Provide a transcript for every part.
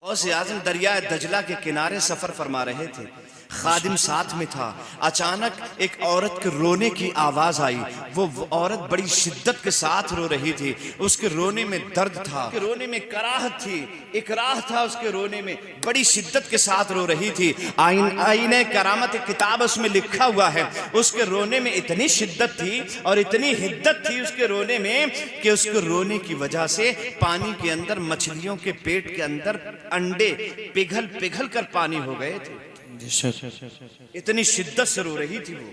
गौसे आज़म दरिया दजला के किनारे सफर फरमा रहे थे। खादिम साथ में था। अचानक एक औरत के रोने की आवाज आई। वो औरत बड़ी शिद्दत के साथ रो रही थी। उसके रोने में दर्द था, उसके रोने में कराहत थी, इकराह था। उसके रोने में बड़ी शिद्दत के साथ रो रही थी। आईने करामत किताब उसमें लिखा हुआ है। उसके रोने में इतनी शिद्दत थी और इतनी हिद्दत थी उसके रोने में कि उसके रोने की वजह से पानी के अंदर मछलियों के पेट के अंदर अंडे पिघल पिघल कर पानी हो गए थे। इतनी शिद्दत से रो रही थी वो।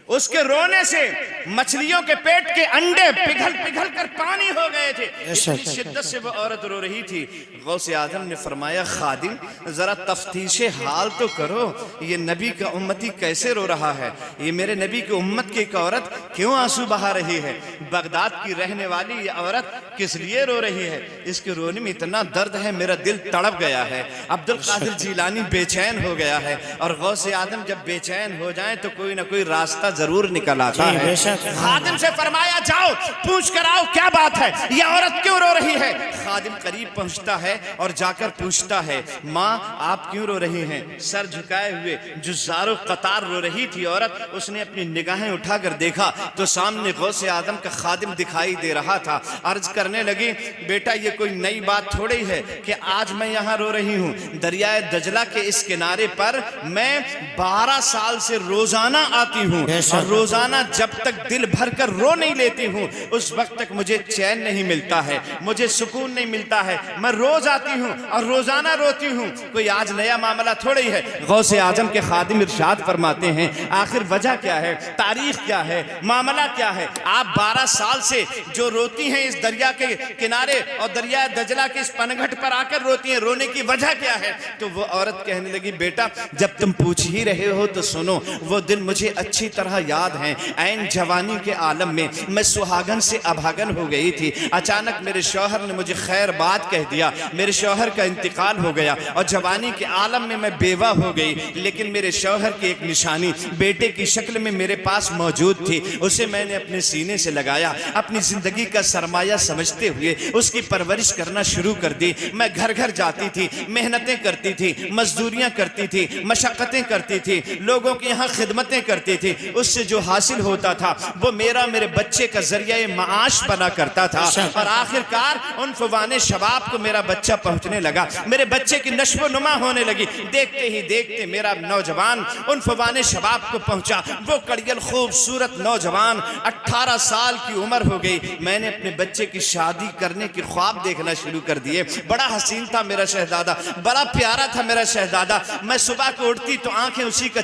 उसके रोने से मछलियों के पेट के अंडे पिघल पिघल कर पानी हो गए थे। इतनी शिद्दत से वो औरत रो रही थी। गौसे आज़म ने फरमाया, खादिम जरा तफ्तीशे हाल तो करो, ये नबी का उम्मती कैसे रो रहा है? ये मेरे नबी की उम्मत की एक औरत क्यों आंसू बहा रही है? बगदाद की रहने वाली ये औरत किस लिए रो रही है? इसके रोने में इतना दर्द है, मेरा दिल तड़प गया है। अब्दुल कादिर जीलानी बेचैन हो गया है। और गौसे आज़म जब बेचैन हो जाए तो कोई ना कोई रास्ता जरूर निकल आता है। खादिम से फरमाया, जाओ पूछ कर आओ क्या बात है, ये औरत क्यों रो रही है? खादिम करीब पहुंचता है और जाकर पूछता है, माँ आप क्यों रो रही हैं? सर झुकाए हुए जुज़ारो कतार रो रही थी औरत। उसने अपनी निगाहें उठाकर देखा तो सामने गौसे आज़म का खादिम दिखाई दे रहा था। अर्ज करने लगी, बेटा ये कोई नई बात थोड़ी है कि आज मैं यहाँ रो रही हूँ। दरियाए दजला के इस किनारे पर मैं 12 साल से रोजाना आती हूँ और रोजाना जब तक दिल भर कर रो नहीं लेती हूँ उस वक्त तक मुझे चैन नहीं मिलता है, मुझे सुकून नहीं मिलता है। मैं रोज आती हूँ और रोजाना रोती हूँ, कोई आज नया मामला थोड़ी है। गौसे आजम के खादिम इरशाद फरमाते हैं, आखिर वजह क्या है, तारीख क्या है, मामला क्या है? आप 12 साल से जो रोती हैं इस दरिया के किनारे और दरिया दजला के इस पनघट पर आकर रोती हैं, रोने की वजह क्या है? तो वो औरत कहने लगी, बेटा जब तुम पूछ ही रहे हो तो सुनो, वो दिन मुझे अच्छी तरह याद है। ऐन जवानी के आलम में मैं सुहागन से अभागन हो गई थी। अचानक मेरे शौहर ने मुझे खैर बात कह दिया, मेरे शौहर का इंतकाल हो गया और जवानी के आलम में मैं बेवा हो गई। लेकिन मेरे शौहर की एक निशानी बेटे की शक्ल में मेरे पास मौजूद थी। उसे मैंने अपने सीने से लगाया, अपनी जिंदगी का सरमाया समझते हुए उसकी परवरिश करना शुरू कर दी। मैं घर घर जाती थी, मेहनतें करती थी, मजदूरियां करती थी, मशक्कतें करती थी, लोगों की यहाँ खिदमतें करती थी। उससे जो हासिल होता था वो मेरे बच्चे का जरिया माश बना करता था। और आखिरकार उन फवाने शबाब को मेरा बच्चा पहुंचने लगा, मेरे बच्चे की नश्व नुमा होने लगी। देखते ही देखते मेरा नौजवान उन फवाने शबाब को पहुंचा। वो कड़ियल खूबसूरत नौजवान 18 साल की उम्र हो गई। मैंने अपने बच्चे की शादी करने की ख्वाब देखना शुरू कर दिए। बड़ा हसीन था मेरा शहजादा, बड़ा प्यारा था मेरा शहजादा। मैं सुबह को उठती तो आंखें उसी का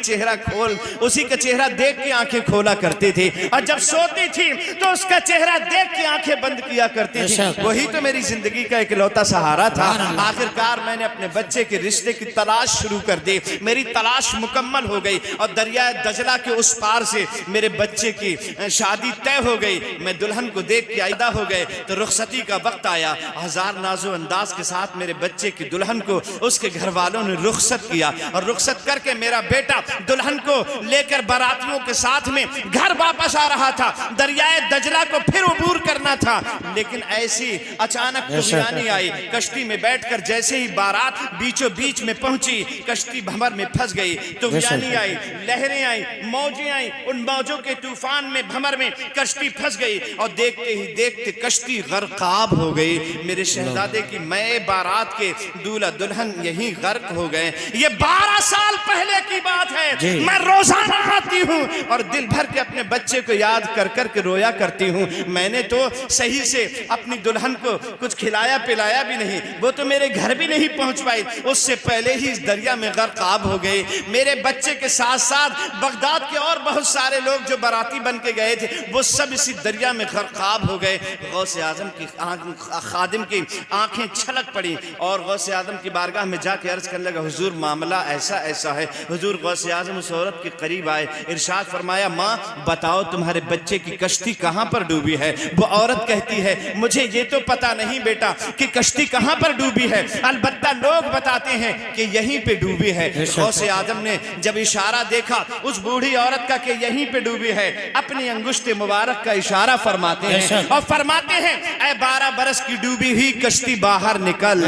चेहरा देख के आंखें खोला करती थी और जब सोती थी तो उसका चेहरा देख के आंखें बंद किया करती थी। वही तो मेरी जिंदगी का इकलौता सहारा था। आखिरकार मैंने अपने बच्चे के रिश्ते की तलाश शुरू कर दी। मेरी तलाश मुकम्मल हो गई और दरिया दजला के उस पार से मेरे बच्चे की शादी तय हो गई। मैं दुल्हन को देख के आइदा हो गए तो रुखसती का वक्त आया। हजार नाजो अंदाज के साथ मेरे बच्चे की दुल्हन को उसके घर वालों ने रुखसत किया और रुखसत करके मेरा बेटा दुल्हन को लेकर बारातियों के साथ में घर वापस आ रहा था। दरियाए दजला को फिर उबूर करना था, लेकिन ऐसी अचानक तूफानी आई। कश्ती में बैठकर जैसे ही बारात बीचों बीच में पहुंची, कश्ती भंवर में फंस गई। तूफानी आई, लहरें आई, मौजें आई। उन मौजों के तूफान में भंवर में कश्ती फंस गई और देखते ही देखते कश्ती गर्काब हो गई। मेरे शहजादे की मैं बारात के दूल्हा दुल्हन यहीं गर्क हो गए। ये 12 साल पहले की बात है। मैं रोजाना आती हूँ और दिल भर के अपने बच्चे को याद कर कर के रोया करती हूँ। मैंने तो सही से अपनी दुल्हन को कुछ खिलाया पिलाया भी नहीं, वो तो मेरे घर भी नहीं पहुंच पाई, उससे पहले ही इस दरिया में गर्काब हो गई। मेरे बच्चे के साथ साथ बगदाद के और बहुत सारे लोग जो बाराती बन के गए थे वो सब इसी दरिया में गर्काब हो गए। गौसे आजम की खादिम की आंखें छलक पड़ी और गौसे आजम की बारगाह में जाके अर्ज करने लगा, हुजूर मामला ऐसा ऐसा है। हुजूर गौसे आजम उस औरत के करीब आए, इरशाद फरमाया, माँ बताओ तुम्हारे बच्चे की कश्ती कहाँ पर डूबी है? वो औरत कहती है, मुझे ये तो पता नहीं बेटा कि कश्ती कहाँ पर डूबी है, अलबत्ता लोग बताते हैं कि यहीं पे डूबी है। गौसे आजम ने जब इशारा देखा उस बूढ़ी औरत का कि यहीं पे डूबी है, अपनी अंगुश्त मुबारक का इशारा फरमाते हैं और फरमाते हैं, ऐ 12 बरस की डूबी हुई कश्ती बाहर निकल।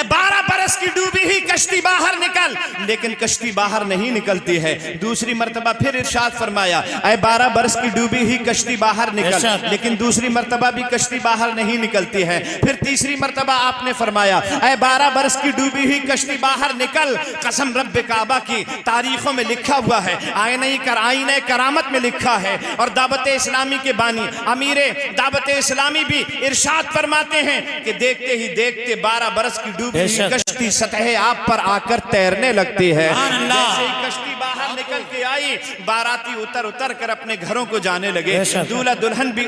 12 बरस की डूबी ही कश्ती बाहर निकल, लेकिन कश्ती बाहर नहीं निकलती है। दूसरी मर्तबा फिर इरशाद फरमाया, 12 बरस की डूबी ही कश्ती बाहर निकल, लेकिन दूसरी मर्तबा भी कश्ती बाहर नहीं निकलती है। फिर तीसरी मर्तबा आपने फरमाया, 12 बरस की डूबी ही कश्ती बाहर निकल, कसम रब्बे काबा की तारीखों में लिखा हुआ है, आईने करामत में लिखा है। और दावत इस्लामी के बानी अमीरे दावत इस्लामी भी इरशाद फरमाते हैं कि देखते ही देखते 12 बरस की डूबी हुई कश्ती सतह आप पर आकर तैरने लगती है। जैसे ही कश्ती बाहर निकल के आई, बाराती उतर कर अपने घरों को जाने लगे, दूल्हा दुल्हन भी